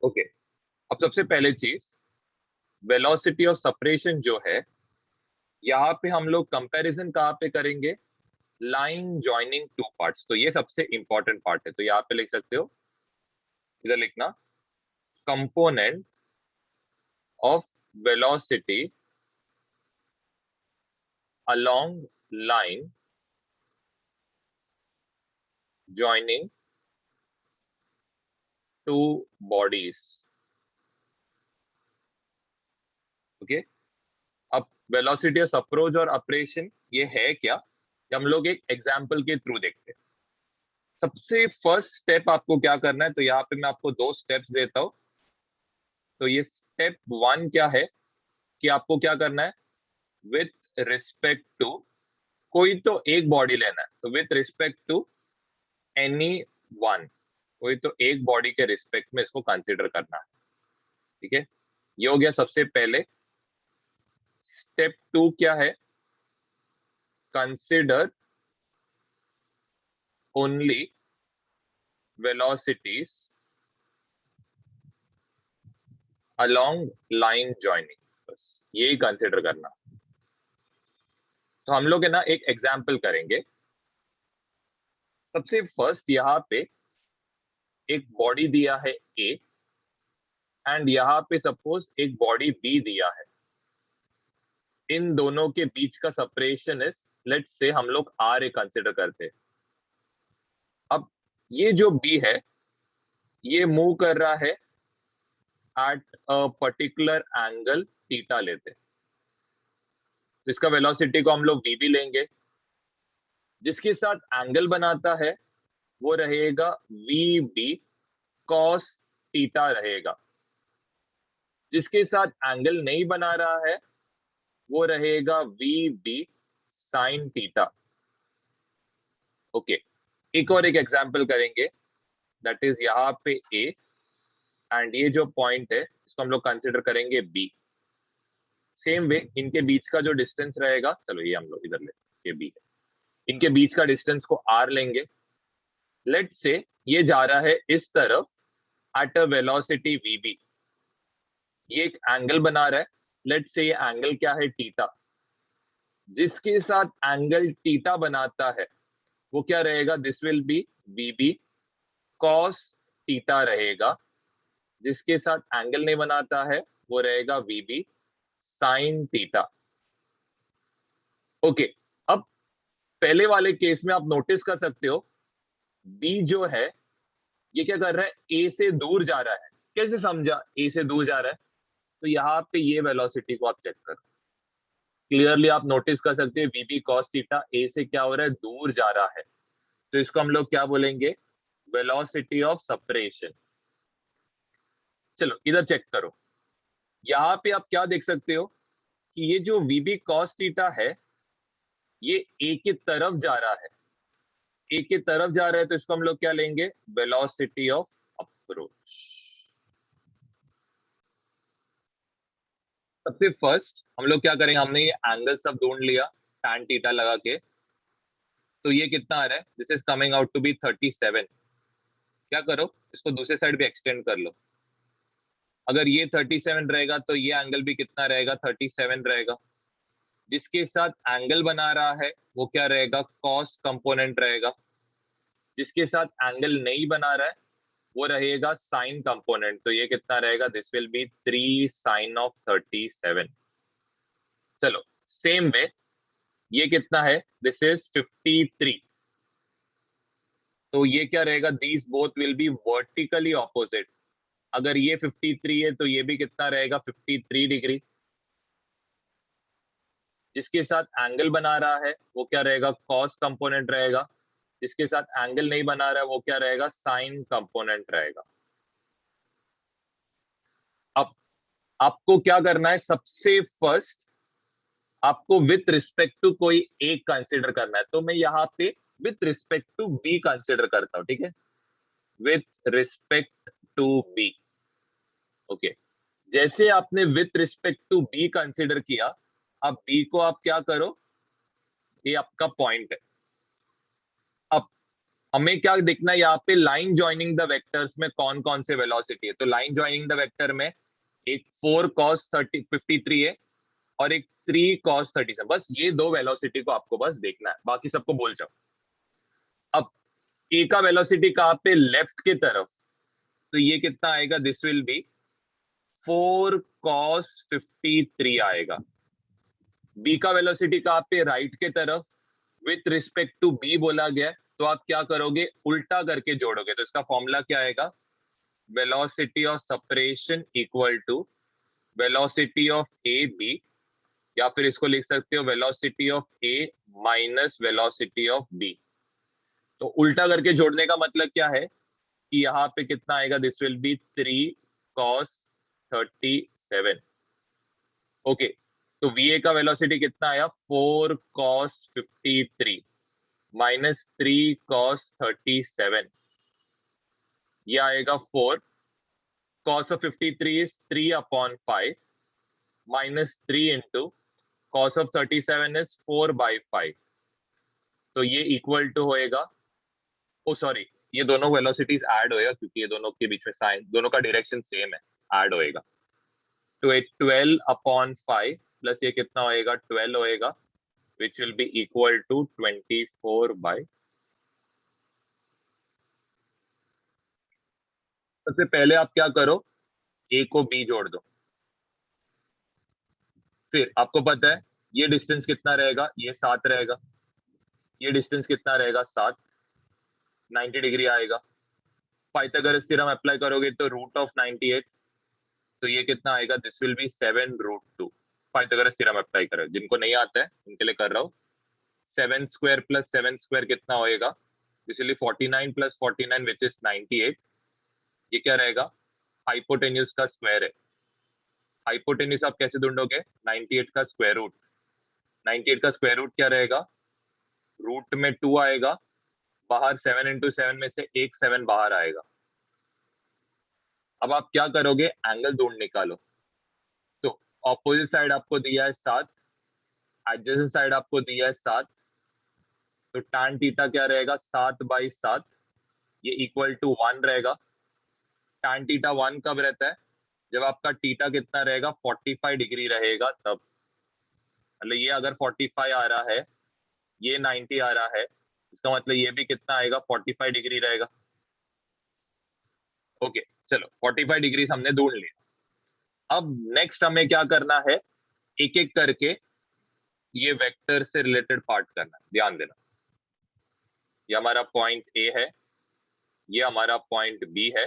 Okay, अब सबसे पहले चीज, वेलोसिटी ऑफ सेपरेशन जो है, यहाँ पे हम लोग कंपैरिजन कहाँ पे करेंगे? Line joining two parts. तो ये सबसे इंपॉर्टेंट पार्ट है, तो यहाँ पे लिख सकते हो, इधर लिखना, component of velocity along line joining two bodies. Okay, अब वेलोसिटी ऑफ अप्रोच और अप्रेशन ये है क्या, ये हम लोग एक एग्जांपल के थ्रू देखते हैं। सबसे फर्स्ट स्टेप आपको क्या करना है, तो यहाँ पे मैं आपको दो स्टेप्स देता हूं। तो ये स्टेप वन क्या है कि आपको क्या करना है, विथ रिस्पेक्ट टू कोई तो एक बॉडी लेना है, तो with respect to any one, कोई तो एक बॉडी के रिस्पेक्ट में इसको कंसीडर करना है। ठीक है, ये हो गया सबसे पहले। स्टेप टू क्या है, consider only velocities along line joining, बस यही कंसिडर करना। तो हम लोग है ना एक एग्जाम्पल करेंगे। सबसे फर्स्ट यहाँ पे एक बॉडी दिया है ए, एंड यहाँ पे सपोज एक बॉडी बी दिया है। इन दोनों के बीच का सेपरेशन इज, लेट्स से हम लोग आर ए कंसिडर करते हैं। अब ये जो बी है, ये मूव कर रहा है at a particular angle theta लेते हैं, तो इसका वेलोसिटी को हम लोग वी भी लेंगे। जिसके साथ एंगल बनाता है वो रहेगा वी बी कॉस थीटा रहेगा। जिसके साथ एंगल नहीं बना रहा है वो रहेगा V B sine theta. Okay, एक और एक एग्जांपल करेंगे, दैट इज यहाँ पे ए, एंड ये जो पॉइंट है इसको हम लोग कंसिडर करेंगे बी। सेम वे इनके बीच का जो डिस्टेंस रहेगा, चलो ये हम लोग इधर ले, ये बी है, इनके बीच का डिस्टेंस को आर लेंगे। लेट से ये जा रहा है इस तरफ at a velocity V B, ये एक एंगल बना रहा है। लेट से ये एंगल क्या है, थीटा। जिसके साथ एंगल थीटा बनाता है वो क्या रहेगा, this will be V B cos theta रहेगा। जिसके साथ एंगल नहीं बनाता है वो रहेगा V B sine theta. Okay, अब पहले वाले केस में आप नोटिस कर सकते हो, बी जो है ये क्या कर रहा है, ए से दूर जा रहा है। कैसे समझा ए से दूर जा रहा है, तो यहाँ पे ये वेलोसिटी को आप चेक करो, क्लियरली आप नोटिस कर सकते हैं वीबी कॉस थीटा ए से क्या हो रहा है, दूर जा रहा है। तो इसको हम लोग क्या बोलेंगे, वेलोसिटी ऑफ सेपरेशन। चलो इधर चेक करो, यहाँ पे आप क्या देख सकते हो कि ये जो वीबी कॉस थीटा है ये ए की तरफ जा रहा है। ए की तरफ जा रहा है तो इसको हम लोग क्या लेंगे, वेलोसिटी ऑफ अप्रोच। सबसे फर्स्ट हम लोग क्या करेंगे, हमने ये एंगल सब ढूंढ लिया tan थीटा लगा के, तो ये कितना आ रहा है, this is coming out to be 37। क्या करो, इसको दूसरे साइड भी एक्सटेंड कर लो। अगर ये 37 रहेगा तो ये एंगल भी कितना रहेगा, 37 रहेगा। जिसके साथ एंगल बना रहा है वो क्या रहेगा, कॉस कंपोनेंट रहेगा। जिसके साथ एंगल नहीं बना रहा है वो रहेगा साइन कंपोनेंट, तो ये कितना रहेगा, this will be 3 sine of 37। चलो सेम वे ये कितना है, दिस इज 53। तो ये क्या रहेगा, these both will be vertically opposite. अगर ये 53 है तो ये भी कितना रहेगा, 53 डिग्री। जिसके साथ एंगल बना रहा है वो क्या रहेगा, कॉस कंपोनेंट रहेगा। जिसके साथ एंगल नहीं बना रहा है वो क्या रहेगा, साइन कंपोनेंट रहेगा। अब आपको क्या करना है, सबसे फर्स्ट आपको विथ रिस्पेक्ट टू कोई एक कंसिडर करना है। तो मैं यहाँ पे with respect to B consider करता हूं, ठीक है, with respect to B. Okay, जैसे आपने with respect to B consider किया, अब बी को आप क्या करो, ये आपका पॉइंट है। अब हमें क्या दिखना है यहाँ पे, लाइन ज्वाइनिंग द वेक्टर्स में कौन कौन से वेलोसिटी है। तो लाइन ज्वाइनिंग द वेक्टर में एक 4 cos 53 है और एक 3 cos 37। बस ये दो वेलोसिटी को आपको बस देखना है, बाकी सबको बोल जाओ। अब ए का वेलोसिटी कहाँ पे, लेफ्ट की तरफ, तो ये कितना आएगा, दिस विल बी 4 cos 53 आएगा। बी का वेलोसिटी कहाँ पे, राइट के तरफ, विथ रिस्पेक्ट टू बी बोला गया है, तो आप क्या करोगे, उल्टा करके जोड़ोगे। तो इसका फॉर्मूला क्या आएगा, velocity of separation equal to velocity of A B, या फिर इसको लिख सकते हो velocity of A minus velocity of B. तो उल्टा करके जोड़ने का मतलब क्या है कि यहाँ पे कितना आएगा, this will be 3 cos 37। Okay, तो वीए का वेलोसिटी कितना आया, 4 cos 53 माइनस 3 cos 37, ये आएगा 4 cos of 53 is 3/5 minus 3 into cos of 37 is 4/5। तो ये इक्वल टू होएगा, ओ सॉरी, ये दोनों वेलोसिटीज ऐड होएगा क्योंकि ये दोनों के बीच में साइन, दोनों का डायरेक्शन सेम है, ऐड होएगा। तो ये 12/5 प्लस ये कितना होएगा, 12 होएगा, which will be equal to 24/। सबसे पहले आप क्या करो, ए को बी जोड़ दो। फिर आपको पता है ये डिस्टेंस कितना रहेगा, ये 7 रहेगा। ये डिस्टेंस कितना रहेगा, 7, 90 डिग्री आएगा। पाइथागोरस थ्योरम अप्लाई करोगे तो रूट ऑफ 98, तो ये कितना आएगा, this will B 7√2। Pythagoras theorem apply करो, जिनको नहीं आता है उनके लिए कर रहा हूँ। 7 स्क्वायर प्लस 7 स्क्वायर कितना होएगा, this will B 49 plus 49 which is 98। ये क्या रहेगा, हाइपोटेन्यूज का स्क्वायर है। हाइपोटेन्यूज आप कैसे ढूंढोगे, 98 का स्क्वायर रूट। 98 का स्क्वायर रूट क्या रहेगा, रूट में 2 आएगा, बाहर 7 into 7 में से एक 7 बाहर आएगा। अब आप क्या करोगे, एंगल ढूंढ निकालो। तो ऑपोजिट साइड आपको दिया है 7, एडजेसेंट साइड आपको दिया है 7, तो tan थीटा क्या रहेगा, 7/7, ये इक्वल टू 1 रहेगा। tan थीटा 1 कब रहता है, जब आपका थीटा कितना रहेगा, 45 डिग्री रहेगा तब। मतलब ये अगर 45 आ रहा है, ये 90 आ रहा है, इसका मतलब ये भी कितना आएगा, 45 डिग्री रहेगा। ओके, चलो 45 डिग्री हमने ढूंढ लिया। अब नेक्स्ट हमें क्या करना है, एक एक करके ये वेक्टर से रिलेटेड पार्ट करना है। ध्यान देना, ये हमारा पॉइंट ए है, ये हमारा पॉइंट बी है।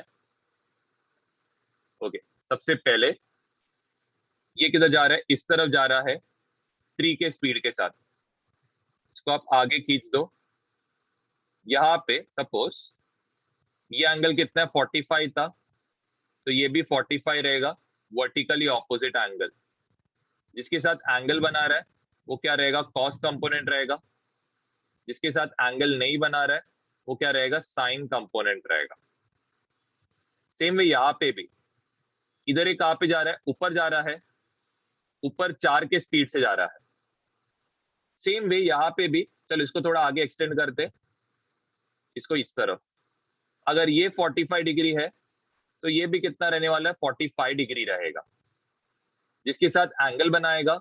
ओके, सबसे पहले ये किधर जा रहा है, इस तरफ जा रहा है 3 के स्पीड के साथ। इसको आप आगे खींच दो। यहाँ पे सपोज ये एंगल कितना है, 45 था, तो ये भी 45 रहेगा, वर्टिकली ऑपोजिट एंगल। जिसके साथ एंगल बना रहा है वो क्या रहेगा, कॉस कंपोनेंट रहेगा। जिसके साथ एंगल नहीं बना रहा है वो क्या रहेगा, साइन कंपोनेंट रहेगा। सेम वे यहाँ पे भी, इधर एक कहाँ पे जा रहा है, ऊपर जा रहा है, ऊपर 4 के स्पीड से जा रहा है। सेम वे यहाँ पे भी, चलो इसको थोड़ा आगे एक्सटेंड करते, इसको इस तरफ। अगर ये 45 डिग्री है तो ये भी कितना रहने वाला है, 45 डिग्री रहेगा। जिसके साथ एंगल बनाएगा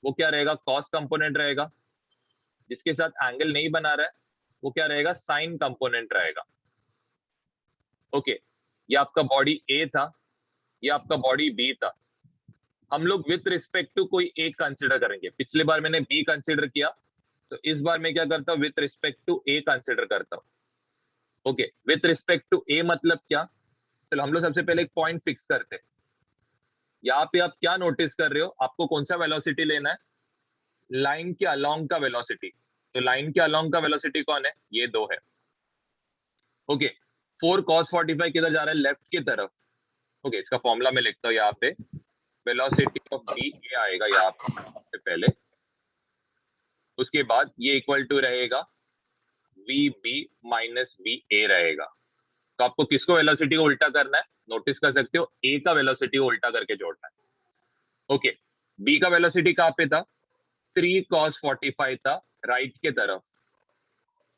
वो क्या रहेगा, कॉस कंपोनेंट रहेगा। जिसके साथ एंगल नहीं बना रहा है वो क्या रहेगा, साइन कंपोनेंट रहेगा। ओके, ये आपका बॉडी ए था, ये आपका बॉडी बी था। हम लोग विथ रिस्पेक्ट टू कोई एक कंसिडर करेंगे। पिछली बार मैंने बी कंसिडर किया, तो इस बार मैं क्या करता हूँ, with respect to A consider करता हूँ। Okay, with respect to A मतलब क्या, चलो हम लोग सबसे पहले एक पॉइंट फिक्स करते हैं। यहाँ पे आप क्या नोटिस कर रहे हो, आपको कौन सा वेलोसिटी लेना है, लाइन के अलोंग का वेलोसिटी। तो लाइन के अलोंग का वेलोसिटी कौन है, ये 2 है। ओके, 4 cos 45 किधर जा रहा है, लेफ्ट की तरफ। ओके, इसका फॉर्मूला मैं लिखता हूँ यहाँ पे, वेलोसिटी ऑफ बी ये आएगा यहाँ से पहले, उसके बाद ये इक्वल टू रहेगा V B minus V A रहेगा। तो आपको किसको वेलोसिटी को उल्टा करना है, नोटिस कर सकते हो, ए का वेलोसिटी को उल्टा करके जोड़ना है। ओके, बी का वेलोसिटी कहाँ पे था, 3 cos 45 था, राइट के तरफ।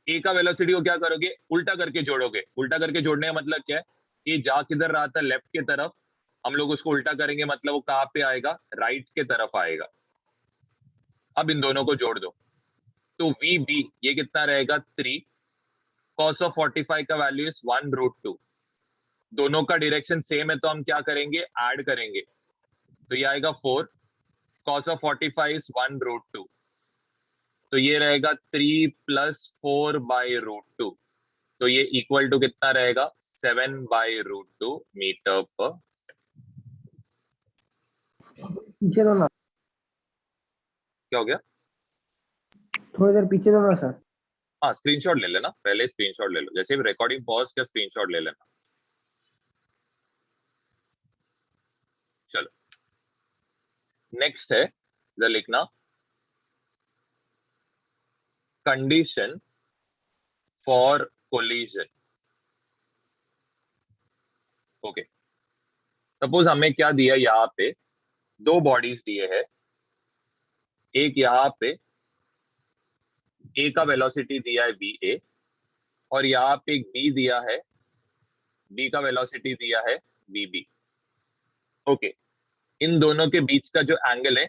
ए का वेलोसिटी को क्या करोगे, उल्टा करके जोड़ोगे। उल्टा करके जोड़ने का मतलब क्या है, ये जा किधर रहा था, लेफ्ट की तरफ, हम लोग उसको उल्टा करेंगे मतलब वो कहाँ पे आएगा, राइट के तरफ आएगा। अब इन दोनों को जोड़ दो, तो वी बी ये कितना रहेगा 3, cos ऑफ 45 का वैल्यू इज 1√2। दोनों का डायरेक्शन सेम है तो हम क्या करेंगे, ऐड करेंगे, तो ये आएगा 4, cos ऑफ 45 इज 1√2, तो ये रहेगा 3 + 4/√2, तो ये इक्वल टू कितना रहेगा, 7/√2 मीटर पर। पीछे दो ना, क्या हो गया, थोड़ी देर पीछे दो ना सर। हाँ स्क्रीनशॉट ले लेना, पहले स्क्रीनशॉट ले लो, जैसे रिकॉर्डिंग पॉज का स्क्रीनशॉट ले लेना। चलो नेक्स्ट है, इधर लिखना condition for collision. Okay, suppose हमें क्या दिया, यहाँ पे दो बॉडीज दिए हैं, एक यहाँ पे ए का वेलोसिटी दिया है बी ए, और यहाँ पे एक बी दिया है, बी का वेलोसिटी दिया है बी बी। ओके, इन दोनों के बीच का जो एंगल है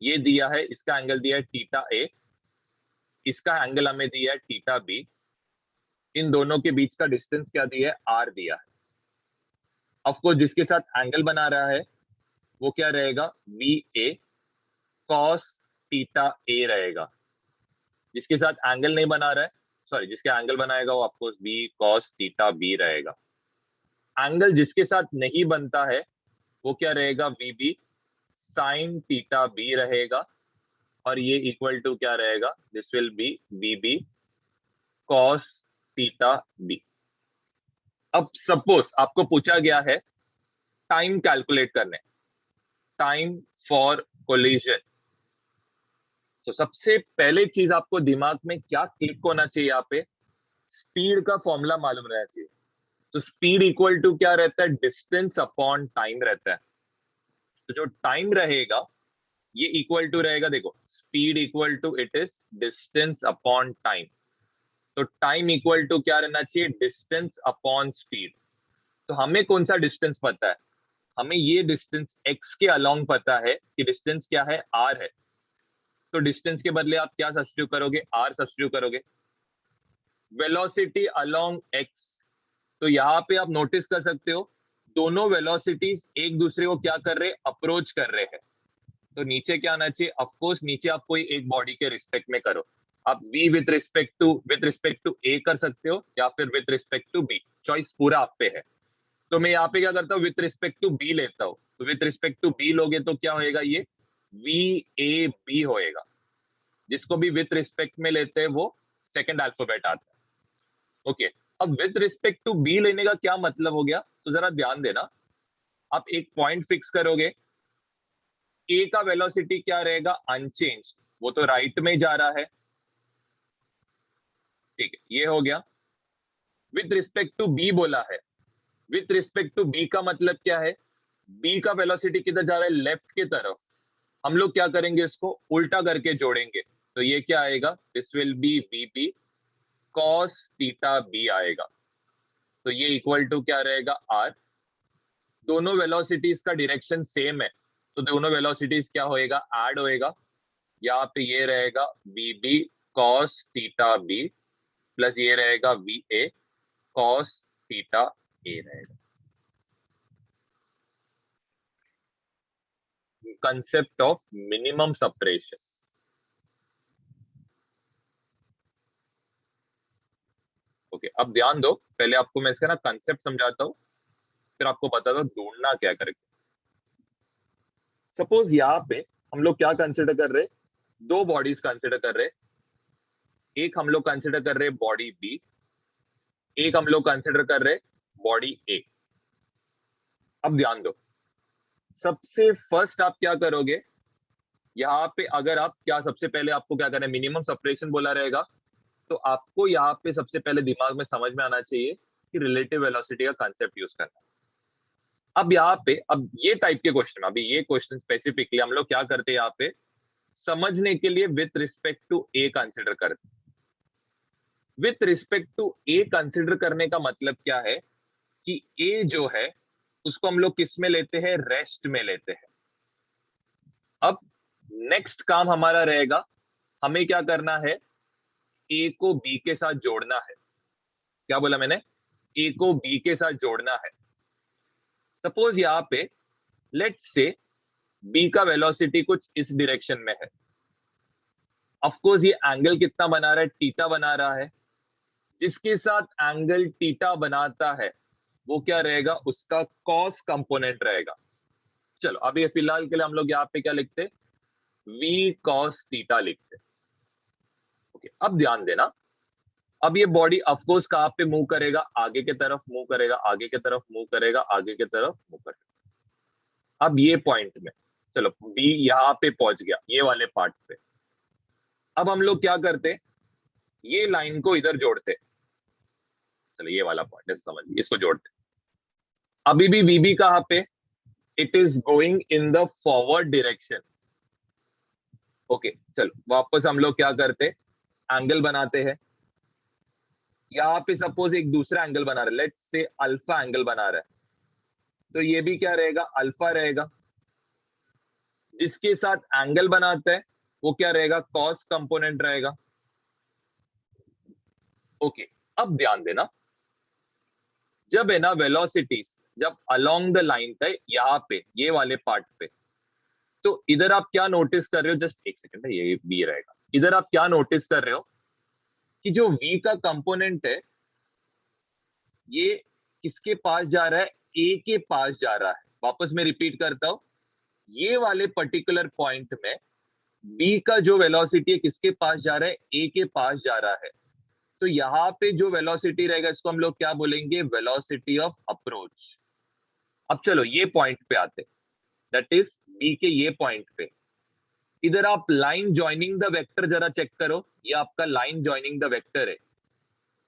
ये दिया है, इसका एंगल दिया है थीटा ए, इसका एंगल हमें दिया है थीटा बी। इन दोनों के बीच का डिस्टेंस क्या दिया है, आर दिया है। ऑफ कोर्स जिसके साथ एंगल बना रहा है वो क्या रहेगा, वी ए कॉस थीटा ए रहेगा। जिसके साथ एंगल नहीं बना रहा है, सॉरी जिसके एंगल बनाएगा वो of course B cos theta B रहेगा। एंगल जिसके साथ नहीं बनता है वो क्या रहेगा, V B sine theta B रहेगा, और ये इक्वल टू क्या रहेगा, this will be V B cos theta B. अब सपोज आपको पूछा गया है टाइम कैलकुलेट करने, टाइम फॉर कोलिजन, तो सबसे पहले चीज आपको दिमाग में क्या क्लिक होना चाहिए, यहाँ पे स्पीड का फॉर्मूला मालूम रहना चाहिए। तो स्पीड इक्वल टू क्या रहता है, डिस्टेंस अपॉन टाइम रहता है। तो जो टाइम रहेगा ये इक्वल टू रहेगा, देखो speed equal to it is distance upon time. तो टाइम इक्वल टू क्या रहना चाहिए, डिस्टेंस अपॉन स्पीड। तो हमें कौन सा डिस्टेंस पता है, हमें ये डिस्टेंस x के अलोंग पता है कि डिस्टेंस क्या है, r है। तो डिस्टेंस के बदले आप क्या सब्स्टिट्यूट करोगे, r सब्स्टिट्यूट करोगे। वेलोसिटी अलोंग x, तो यहाँ पे आप नोटिस कर सकते हो दोनों वेलोसिटीज एक दूसरे को क्या कर रहे हैं, अप्रोच कर रहे हैं। तो नीचे क्या आना चाहिए, ऑफ कोर्स नीचे आप कोई एक बॉडी के रिस्पेक्ट में करो। आप v with respect to a कर सकते हो या फिर with respect to b, choice पूरा आप पे है। तो मैं यहाँ पे क्या करता हूँ, विथ रिस्पेक्ट टू b लेता हूँ। तो विथ रिस्पेक्ट टू b लोगे तो क्या होएगा, ये VAB होएगा। जिसको भी विथ रिस्पेक्ट में लेते हैं वो सेकंड अल्फाबेट आता है। ओके, अब विथ रिस्पेक्ट टू b लेने का क्या मतलब हो गया, तो जरा ध्यान देना। आप एक पॉइंट फिक्स करोगे, a का वेलोसिटी क्या रहेगा, अनचेंज, वो तो राइट में जा रहा है, ठीक है, ये हो गया। विथ रिस्पेक्ट टू b बोला है, विथ रिस्पेक्ट टू b का मतलब क्या है, b का वेलोसिटी किधर जा रहा है, लेफ्ट की तरफ। हम लोग क्या करेंगे, इसको उल्टा करके जोड़ेंगे, तो ये क्या आएगा, this will B VB cos theta b आएगा। तो ये इक्वल टू क्या रहेगा, r। दोनों वेलोसिटीज का डायरेक्शन सेम है तो दोनों वेलोसिटीज क्या होएगा, ऐड होएगा। यहाँ पे ये रहेगा VB cos theta b plus ये रहेगा VA cos थीटा a रहेगा। Concept of minimum separation. Okay, अब ध्यान दो, पहले आपको मैं इसका ना कंसेप्ट समझाता हूँ, फिर आपको बताता हूँ ढूंढना क्या करके। सपोज यहाँ पे हम लोग क्या कंसिडर कर रहे, दो बॉडीज कंसिडर कर रहे। एक हम लोग कंसिडर कर रहे बॉडी बी, एक हम लोग कंसिडर कर रहे बॉडी ए। अब ध्यान दो, सबसे फर्स्ट आप क्या करोगे, यहाँ पे अगर आप क्या, सबसे पहले आपको क्या करना है, मिनिमम सेपरेशन बोला रहेगा, तो आपको यहाँ पे सबसे पहले दिमाग में समझ में आना चाहिए कि रिलेटिव वेलोसिटी का कंसेप्ट यूज करना है। अब यहाँ पे, अब ये टाइप के क्वेश्चन, अभी ये क्वेश्चन स्पेसिफिकली हम लोग क्या करते हैं, यहाँ पे समझने के लिए with respect to A consider करते हैं। With respect to A consider करने का मतलब क्या है कि ए जो है उसको हम लोग किस में लेते हैं, रेस्ट में लेते हैं। अब नेक्स्ट काम हमारा रहेगा, हमें क्या करना है, ए को बी के साथ जोड़ना है। क्या बोला मैंने, ए को बी के साथ जोड़ना है। सपोज यहां पे लेट्स से बी का वेलोसिटी कुछ इस डायरेक्शन में है। ऑफ कोर्स ये एंगल कितना बना रहा है, थीटा बना रहा है। जिसके साथ एंगल थीटा बनाता है वो क्या रहेगा, उसका कॉस कंपोनेंट रहेगा। चलो अभी फिलहाल के लिए हम लोग यहाँ पे क्या लिखते, वी कॉस थीटा लिखते। ओके, अब ध्यान देना, अब ये बॉडी ऑफकोर्स कहां पे मूव करेगा, आगे की तरफ मूव करेगा, आगे की तरफ मूव करेगा, आगे की तरफ मूव करेगा। अब ये पॉइंट में चलो बी यहां पे पहुंच गया, ये वाले पार्ट पे। अब हम लोग क्या करते, ये लाइन को इधर जोड़ते। चलो ये वाला पॉइंट है, समझ, इसको जोड़ते। अभी भी वीबी कहां पे, it is going in the forward direction. Okay चलो वापस हम लोग क्या करते, एंगल बनाते हैं। यहाँ पे सपोज एक दूसरा एंगल बना रहा है, लेट्स से अल्फा एंगल बना रहा है, तो ये भी क्या रहेगा, अल्फा रहेगा। जिसके साथ एंगल बनाते हैं वो क्या रहेगा, कॉस कंपोनेंट रहेगा। ओके, अब ध्यान देना, जब है ना वेलोसिटीज जब अलोंग द लाइन था यहाँ पे ये वाले पार्ट पे, तो इधर आप क्या नोटिस कर रहे हो, जस्ट एक सेकंड है, ये बी रहेगा। इधर आप क्या नोटिस कर रहे हो कि जो v का कंपोनेंट है ये किसके पास जा रहा है, a के पास जा रहा है। वापस मैं रिपीट करता हूं, ये वाले पर्टिकुलर पॉइंट में b का जो वेलोसिटी है किसके पास जा रहा है, a के पास जा रहा है। तो यहाँ पे जो वेलोसिटी रहेगा इसको हम लोग क्या बोलेंगे, वेलोसिटी ऑफ अप्रोच। अब चलो ये पॉइंट पे आते, दैट इज b के ये पॉइंट पे। इधर आप लाइन ज्वाइनिंग द वेक्टर जरा चेक करो, ये आपका लाइन ज्वाइनिंग द वेक्टर है।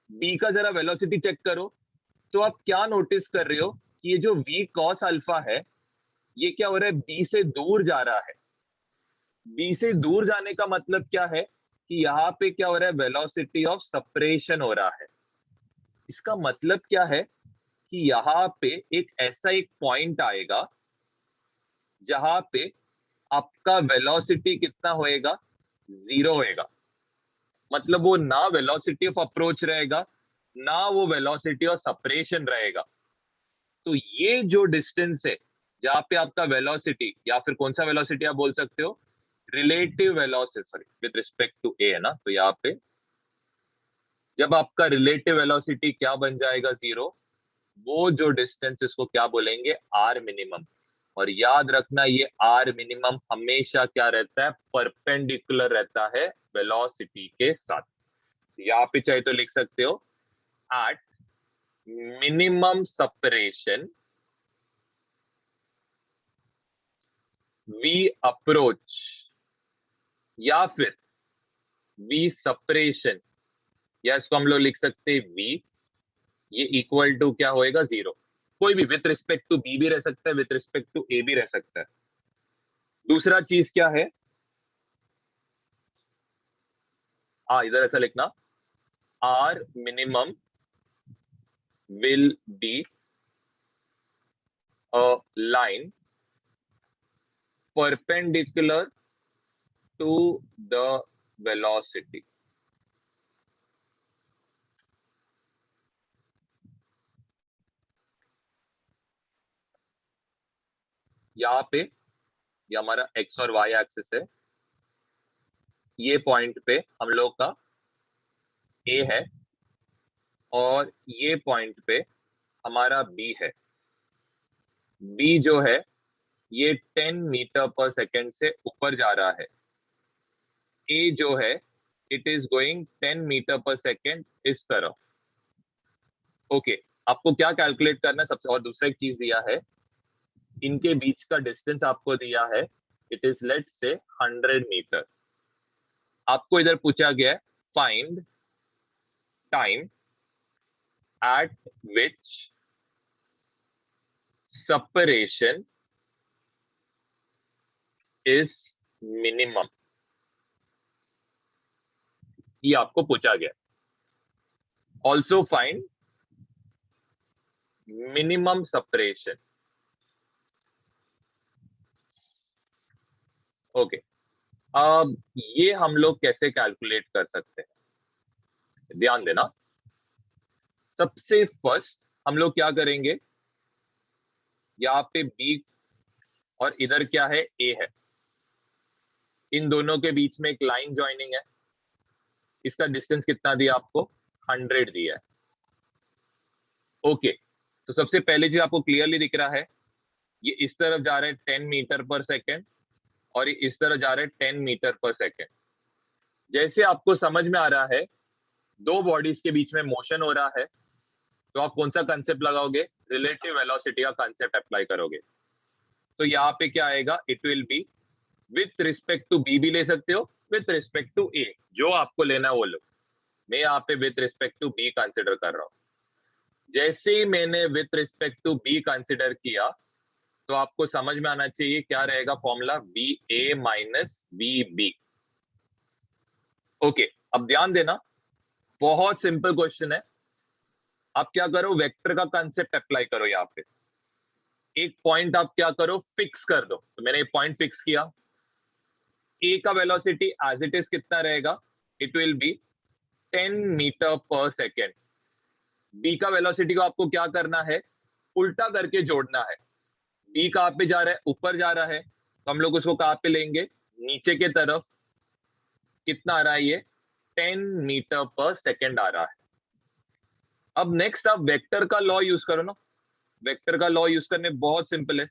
b का जरा वेलोसिटी चेक करो, तो आप क्या नोटिस कर रहे हो कि ये जो v cos अल्फा है ये क्या हो रहा है, b से दूर जा रहा है। b से दूर जाने का मतलब क्या है कि यहाँ पे क्या हो रहा है, वेलोसिटी ऑफ सेपरेशन हो रहा है। इसका मतलब क्या है कि यहाँ पे एक ऐसा एक पॉइंट आएगा जहां पे आपका वेलोसिटी कितना होएगा, जीरो होएगा। मतलब वो ना वेलोसिटी ऑफ अप्रोच रहेगा ना वो वेलोसिटी ऑफ सेपरेशन रहेगा। तो ये जो डिस्टेंस है जहां पे आपका वेलोसिटी या फिर कौन सा वेलोसिटी आप बोल सकते हो, relative velocity, sorry with respect to A है ना, तो यहाँ पे जब आपका रिलेटिव वेलोसिटी क्या बन जाएगा, जीरो, वो जो डिस्टेंस इसको क्या बोलेंगे, आर मिनिमम। और याद रखना ये आर मिनिमम हमेशा क्या रहता है, परपेंडिकुलर रहता है वेलोसिटी के साथ। यहाँ पे चाहे तो लिख सकते हो at minimum separation V approach, या फिर वी सेपरेशन, या इसको हम लोग लिख सकते हैं वी, ये इक्वल टू क्या होएगा, जीरो। कोई भी विथ रिस्पेक्ट टू बी भी रह सकता है, विथ रिस्पेक्ट टू ए भी रह सकता है। दूसरा चीज क्या है, इधर ऐसा लिखना, R minimum will be a line perpendicular to the velocity. यहाँ पे ये हमारा x और y एक्सिस है, ये पॉइंट पे हम लोग का a है और ये पॉइंट पे हमारा b है। b जो है ये 10 मीटर पर सेकेंड से ऊपर जा रहा है, a जो है इट इज गोइंग 10 मीटर पर सेकेंड इस तरफ। ओके, आपको क्या कैलकुलेट करना है सबसे, और दूसरा एक चीज दिया है, इनके बीच का डिस्टेंस आपको दिया है, इट इज लेट से 100 मीटर। आपको इधर पूछा गया है find time eight which separation is minimum, ये आपको पूछा गया। Also find minimum separation. Okay, अब ये हम लोग कैसे कैलकुलेट कर सकते हैं, ध्यान देना। सबसे फर्स्ट हम लोग क्या करेंगे, यहाँ पे बी और इधर क्या है, ए है। इन दोनों के बीच में एक लाइन ज्वाइनिंग है। इसका डिस्टेंस कितना दिया आपको, 100 दिया है। ओके, तो सबसे पहले चीज आपको क्लियरली दिख रहा है, ये इस तरफ जा रहा है 10 मीटर पर सेकेंड और ये इस तरफ जा रहा है 10 मीटर पर सेकेंड। जैसे आपको समझ में आ रहा है दो बॉडीज के बीच में मोशन हो रहा है, तो आप कौन सा कंसेप्ट लगाओगे, रिलेटिव वेलोसिटी का कंसेप्ट अप्लाई करोगे। तो यहाँ पे क्या आएगा, it will be with respect to B भी ले सकते हो, विथ रिस्पेक्ट टू ए, जो आपको लेना है वो लो। मैं यहाँ पे with respect to B consider कर रहा हूँ। जैसे ही मैंने with respect to B consider किया, तो आपको समझ में आना चाहिए क्या रहेगा formula, B A minus B B. Okay, अब ध्यान देना, बहुत सिंपल क्वेश्चन है। आप क्या करो, वेक्टर का कंसेप्ट अप्लाई करो। यहाँ पे एक पॉइंट आप क्या करो, फिक्स कर दो। तो मैंने एक पॉइंट फिक्स किया। ए का वेलोसिटी एज इट इज कितना रहेगा, इट विल बी 10 मीटर पर सेकेंड। बी का वेलोसिटी को आपको क्या करना है, उल्टा करके जोड़ना है। बी कहां पे जा रहा है, ऊपर जा रहा है, तो हम लोग उसको कहां पे लेंगे, नीचे के तरफ। कितना आ रहा है ये, 10 मीटर पर सेकेंड आ रहा है। अब नेक्स्ट आप वेक्टर का लॉ यूज करो ना। वेक्टर का लॉ यूज करने बहुत सिंपल है।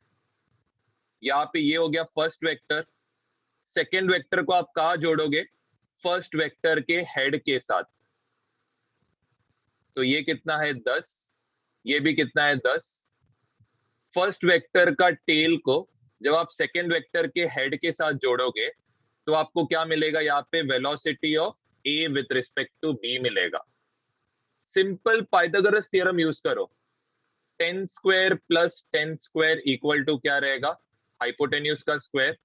यहाँ पे ये हो गया फर्स्ट वेक्टर। सेकेंड वेक्टर को आप कहा जोड़ोगे, फर्स्ट वेक्टर के हेड के साथ। तो ये कितना है 10, ये भी कितना है 10। फर्स्ट वेक्टर का टेल को जब आप सेकेंड वेक्टर के हेड के साथ जोड़ोगे, तो आपको क्या मिलेगा, यहाँ पे velocity of A with respect to B मिलेगा। सिंपल पाइथागोरस थ्योरम यूज करो। 10 square plus 10 square equal to क्या रहेगा, हाइपोटेन्यूज का स्क्वायर।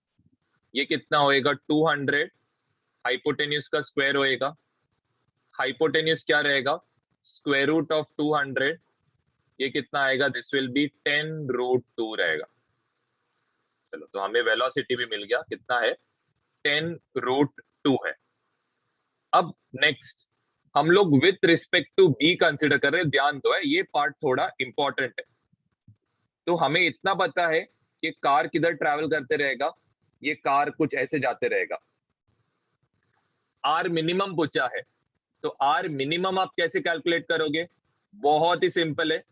ये कितना होएगा 200, हाइपोटेन्यूज का स्क्वायर होएगा। हाइपोटेन्यूज क्या रहेगा, स्क्वायर रूट ऑफ 200। ये कितना आएगा, दिस विल बी 10√2 रहेगा। चलो, तो हमें वेलोसिटी भी मिल गया, कितना है 10√2 है। अब नेक्स्ट हम लोग with respect to B consider कर रहे हैं। ध्यान दो है, ये पार्ट थोड़ा इंपॉर्टेंट है। तो हमें इतना पता है कि कार किधर ट्रैवल करते रहेगा, ये कार कुछ ऐसे जाते रहेगा। आर मिनिमम पूछा है, तो आर मिनिमम आप कैसे कैलकुलेट करोगे, बहुत ही सिंपल है।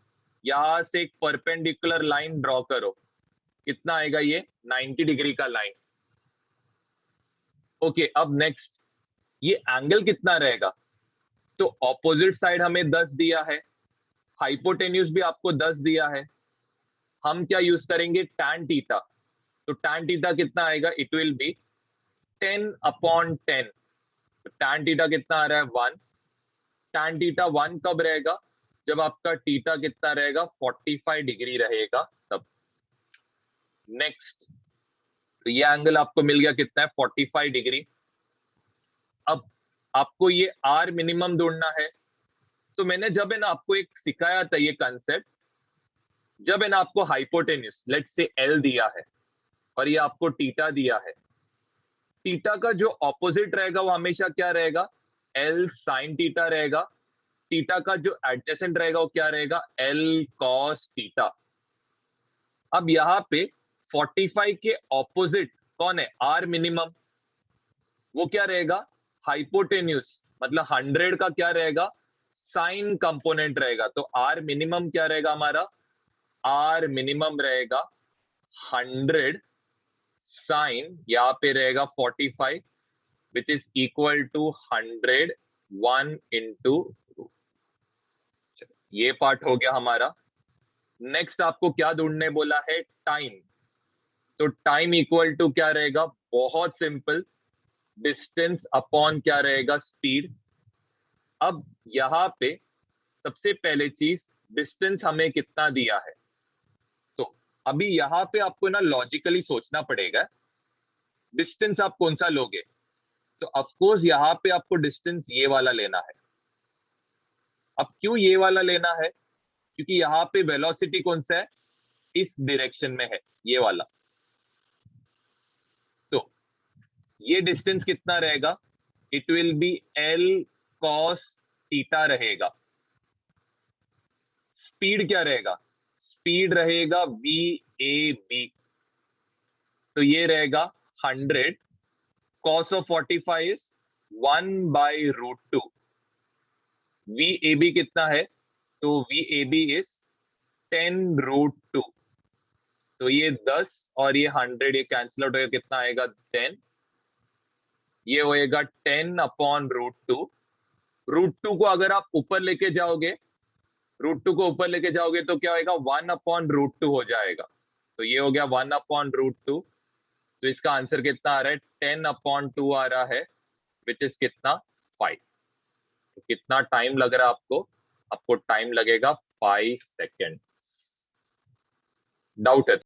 यहां से एक परपेंडिकुलर लाइन ड्रॉ करो। कितना आएगा ये, 90 डिग्री का लाइन। ओके, अब नेक्स्ट ये एंगल कितना रहेगा, तो ऑपोजिट साइड हमें 10 दिया है, हाइपोटेन्यूज भी आपको 10 दिया है। हम क्या यूज करेंगे, tan थीटा। तो tan थीटा कितना आएगा, इट विल बी 10/10। तो tan थीटा कितना आ रहा है 1। tan थीटा 1 कब रहेगा, जब आपका थीटा कितना रहेगा 45 डिग्री रहेगा तब। नेक्स्ट, तो ये एंगल आपको मिल गया कितना है 45 डिग्री। अब आपको ये आर मिनिमम ढूंढना है। तो मैंने जब है ना आपको एक सिखाया था ये कंसेप्ट, जब है ना आपको हाइपोटेन्यूज लेट्स से एल दिया है और ये आपको टीटा दिया है, टीटा का जो ऑपोजिट रहेगा वो हमेशा क्या रहेगा, एल साइन टीटा रहेगा। टीटा का जो एडजेसेंट रहेगा वो क्या रहेगा, एल कॉस टीटा। अब यहाँ पे 45 के ऑपोजिट कौन है, आर मिनिमम। वो क्या रहेगा, हाइपोटेन्यूज, मतलब 100 का क्या रहेगा, साइन कंपोनेंट रहेगा। तो आर मिनिमम क्या रहेगा हमारा, आर मिनिमम रहेगा 100 साइन, यहाँ पे रहेगा 45 which is equal to 100 1 into. ये पार्ट हो गया हमारा। नेक्स्ट आपको क्या ढूंढने बोला है, टाइम। तो टाइम इक्वल टू क्या रहेगा, बहुत सिंपल, डिस्टेंस अपॉन क्या रहेगा, स्पीड। अब यहाँ पे सबसे पहले चीज, डिस्टेंस हमें कितना दिया है। तो अभी यहाँ पे आपको ना लॉजिकली सोचना पड़ेगा, डिस्टेंस आप कौन सा लोगे। तो ऑफ कोर्स यहाँ पे आपको डिस्टेंस ये वाला लेना है। अब क्यों ये वाला लेना है, क्योंकि यहाँ पे वेलोसिटी कौन सा है, इस डायरेक्शन में है, ये वाला। तो ये डिस्टेंस कितना रहेगा, it will B L cos theta रहेगा। स्पीड क्या रहेगा, स्पीड रहेगा VAB, तो ये रहेगा 100 cos of 45 is 1/√2। VAB कितना है, तो VAB is 10√2, तो ये 10 और ये 100 ये कैंसिल आउट होगा, कितना आएगा 10, ये होएगा 10/√2। √2 को अगर आप ऊपर लेके जाओगे, √2 को ऊपर लेके जाओगे तो क्या होएगा, 1/√2 हो जाएगा, तो ये हो गया 1/√2। तो इसका आंसर कितना आ रहा है, 10/2 आ रहा है, विच इज कितना 5। तो कितना टाइम लग रहा है आपको, आपको टाइम लगेगा 5 सेकेंड। डाउट है?